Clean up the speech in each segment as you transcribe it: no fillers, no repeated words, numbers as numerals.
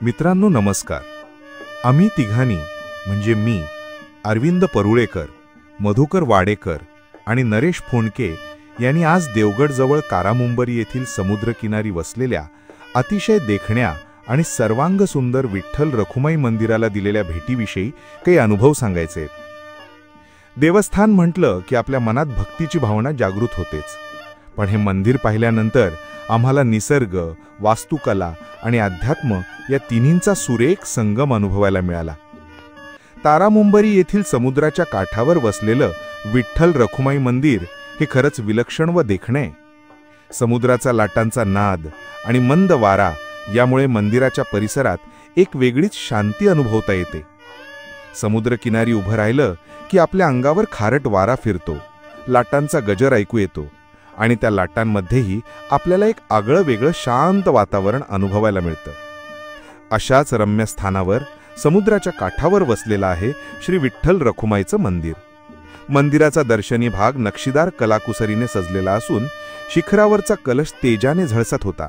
मित्रांनो नमस्कार. आम्ही तिघांनी म्हणजे मी, अरविंद परुळेकर, मधुकर वाडेकर आणि नरेश फोंडके यांनी आज देवगडजवळ कारामुंबरी येथील समुद्रकिनारी वसलेल्या अतिशय देखण्या आणि सर्वांग सुंदर विठ्ठल रखुमाई मंदिराला दिलेल्या भेटीविषयी काही अनुभव सांगायचे आहेत. देवस्थान म्हटलं की आपल्या मनात भक्तीची भावना जागृत होतेच, पण हे मंदिर पाहिल्यानंतर आम्हाला निसर्ग, वास्तुकला आणि अध्यात्म या तिन्हींचा सुरेख संगम अनुभवायला मिळाला. तारामुंबरी येथील समुद्राच्या काठावर वसलेलं विठ्ठल रखुमाई मंदिर हे खरंच विलक्षण व देखणे. समुद्राचा लाटांचा नाद आणि मंद वारा यामुळे मंदिराच्या परिसरात एक वेगळीच शांती अनुभवता येते. समुद्रकिनारी उभं राहिलं की आपल्या अंगावर खारट वारा फिरतो, लाटांचा गजर ऐकू येतो आणि त्या लाटांमध्येही आपल्याला एक आगळं वेगळं शांत वातावरण अनुभवायला मिळतं. अशाच रम्य स्थानावर समुद्राच्या काठावर वसलेलं आहे श्री विठ्ठल रखुमाईचं मंदिर. मंदिराचा दर्शनी भाग नक्षीदार कलाकुसरीने सजलेला असून शिखरावरचा कलश तेजाने झळसत होता.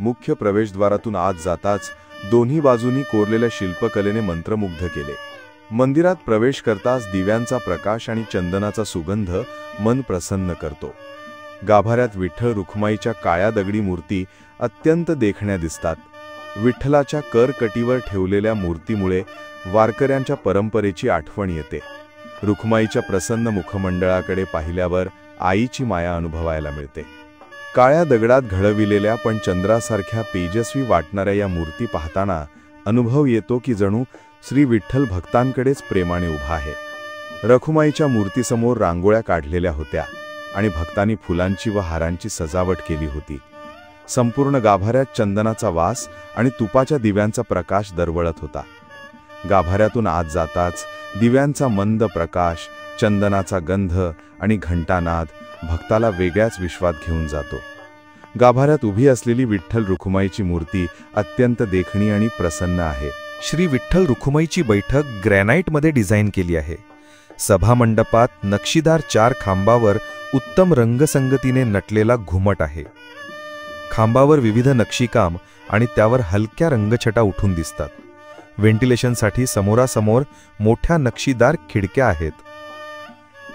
मुख्य प्रवेशद्वारातून आत जाताच दोन्ही बाजूनी कोरलेल्या शिल्पकलेने मंत्रमुग्ध केले. मंदिरात प्रवेश करताच दिव्यांचा प्रकाश आणि चंदनाचा सुगंध मन प्रसन्न करतो. गाभाऱ्यात विठ्ठल रखुमाईच्या काळ्या दगडी मूर्ती अत्यंत देखण्या दिसतात. विठ्ठलाच्या करकटीवर ठेवलेल्या मूर्तीमुळे वारकऱ्यांच्या परंपरेची आठवण येते. रखुमाईच्या प्रसन्न मुखमंडळाकडे पाहिल्यावर आईची माया अनुभवायला मिळते. काळ्या दगडात घडविलेल्या पण चंद्रासारख्या तेजस्वी वाटणाऱ्या या मूर्ती पाहताना अनुभव येतो की जणू श्री विठ्ठल भक्तांकडेच प्रेमाने उभा आहे. रखुमाईच्या मूर्तीसमोर रांगोळ्या काढलेल्या होत्या आणि भक्तांनी फुलांची व हारांची सजावट केली होती. संपूर्ण गाभाऱ्यात चंदनाचा वास आणि तुपाच्या दिव्यांचा प्रकाश दरवळत होता. गाभाऱ्यातून आत जाताच दिव्यांचा मंद प्रकाश, चंदनाचा गंध आणि घंटानाद भक्ताला वेगळ्याच विश्वात घेऊन जातो. गाभाऱ्यात उभी असलेली विठ्ठल रखुमाईची मूर्ती अत्यंत देखणी आणि प्रसन्न आहे. श्री विठ्ठल रखुमाईची बैठक ग्रॅनाइटमध्ये डिझाईन केली आहे. सभामंडपात नक्षीदार 4 खांबावर उत्तम रंगसंगतीने नटलेला घुमट आहे. खांबावर विविध नक्षीकाम आणि त्यावर हलक्या रंगछटा उठून दिसतात. व्हेंटिलेशनसाठी समोरासमोर मोठ्या नक्षीदार खिडक्या आहेत.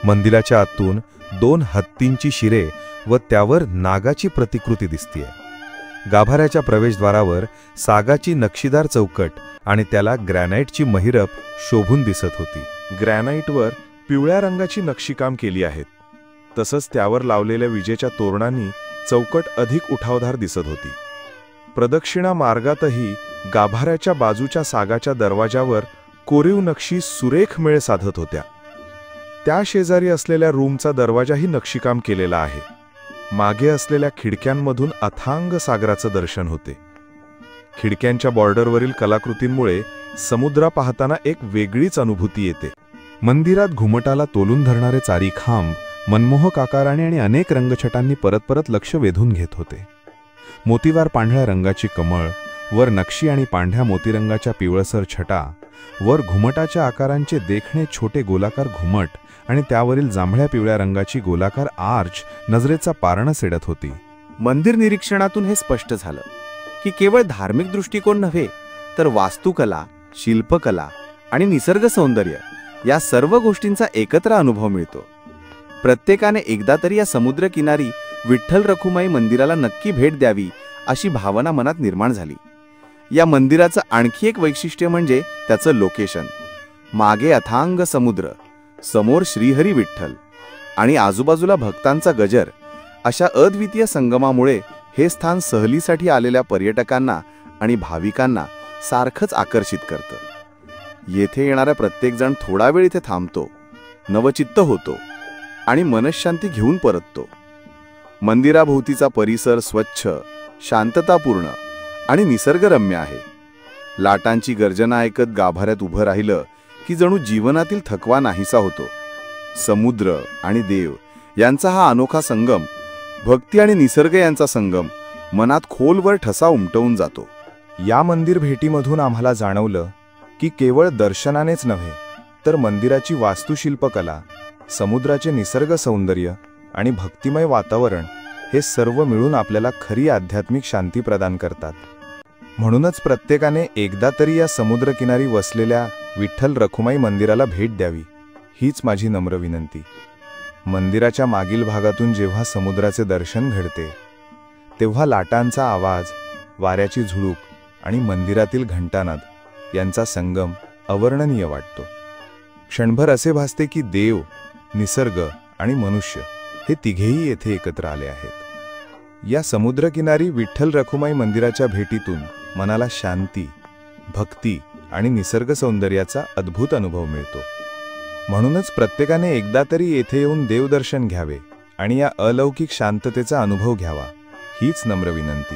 मंदिराच्या आतून 2 हत्तींची शिरे व त्यावर नागाची प्रतिकृती दिसतेय. गाभाऱ्याच्या प्रवेशद्वारावर सागाची नक्षीदार चौकट आणि त्याला ग्रॅनाइटची महिरप शोभून दिसत होती. ग्रॅनाइटवर पिवळ्या रंगाची नक्षीकाम केली आहेत. तसंच त्यावर लावलेल्या विजेच्या तोरणांनी चौकट अधिक उठावदार दिसत होती. प्रदक्षिणा मार्गातही गाभाऱ्याच्या बाजूच्या सागाच्या दरवाजावर कोरीव नक्षी सुरेख मेळ साधत होत्या. त्या शेजारी असलेल्या रूमचा दरवाजाही नक्षीकाम केलेला आहे. मागे असलेल्या खिडक्यांमधून अथांग सागराचं दर्शन होते. खिडक्यांच्या बॉर्डरवरील कलाकृतींमुळे समुद्र पाहताना एक वेगळीच अनुभूती येते. मंदिरात घुमटाला तोलून धरणारे 4 खांब मनमोहक आकाराने आणि अनेक रंगछटांनी परत परत लक्ष वेधून घेत होते. मोतीवार पांढऱ्या रंगाची कमळ, वर नक्षी आणि पांढऱ्या मोतीरंगाच्या पिवळसर छटा, वर घुमटाच्या आकारांचे देखणे छोटे गोलाकार घुमट आणि त्यावरील जांभळ्या पिवळ्या रंगाची गोलाकार आर्च नजरेचा पारणं सेडत होती. मंदिर निरीक्षणातून हे स्पष्ट झालं की केवळ धार्मिक दृष्टिकोन नव्हे तर वास्तुकला, शिल्पकला आणि निसर्ग सौंदर्य या सर्व गोष्टींचा एकत्र अनुभव मिळतो. प्रत्येकाने एकदा तरी या समुद्रकिनारी विठ्ठल रखुमाई मंदिराला नक्की भेट द्यावी अशी भावना मनात निर्माण झाली. या मंदिराचं आणखी एक वैशिष्ट्य म्हणजे त्याचं लोकेशन. मागे अथांग समुद्र, समोर श्रीहरी विठ्ठल आणि आजूबाजूला भक्तांचा गजर अशा अद्वितीय संगमामुळे हे स्थान सहलीसाठी आलेल्या पर्यटकांना आणि भाविकांना सारखंच आकर्षित करतं. येथे येणारा प्रत्येकजण थोडा वेळ इथे थांबतो, नवचित्त होतो आणि मनःशांती घेऊन परततो. मंदिराभोवतीचा परिसर स्वच्छ, शांततापूर्ण आणि निसर्गरम्य आहे. लाटांची गर्जना ऐकत गाभाऱ्यात उभं राहिलं की जणू जीवनातील थकवा नाहीसा होतो. समुद्र आणि देव यांचा हा अनोखा संगम, भक्ती आणि निसर्ग यांचा संगम मनात खोलवर ठसा उमटवून जातो. या मंदिर भेटीमधून आम्हाला जाणवलं की केवळ दर्शनानेच नव्हे तर मंदिराची वास्तुशिल्पकला, समुद्राचे निसर्ग सौंदर्य आणि भक्तिमय वातावरण हे सर्व मिळून आपल्याला खरी आध्यात्मिक शांती प्रदान करतात. म्हणूनच प्रत्येकाने एकदा तरी या समुद्रकिनारी वसलेल्या विठ्ठल रखुमाई मंदिराला भेट द्यावी, हीच माझी नम्र विनंती. मंदिराच्या मागील भागातून जेव्हा समुद्राचे दर्शन घडते तेव्हा लाटांचा आवाज, वाऱ्याची झुळूक आणि मंदिरातील घंटानाद यांचा संगम अवर्णनीय वाटतो. क्षणभर असे भासते की देव, निसर्ग आणि मनुष्य हे तिघेही येथे एकत्र आले आहेत. या समुद्रकिनारी विठ्ठल रखुमाई मंदिराच्या भेटीतून मनाला शांती, भक्ती आणि निसर्ग सौंदर्याचा अद्भुत अनुभव मिळतो. म्हणूनच प्रत्येकाने एकदा तरी येथे येऊन देवदर्शन घ्यावे आणि या अलौकिक शांततेचा अनुभव घ्यावा, हीच नम्र विनंती.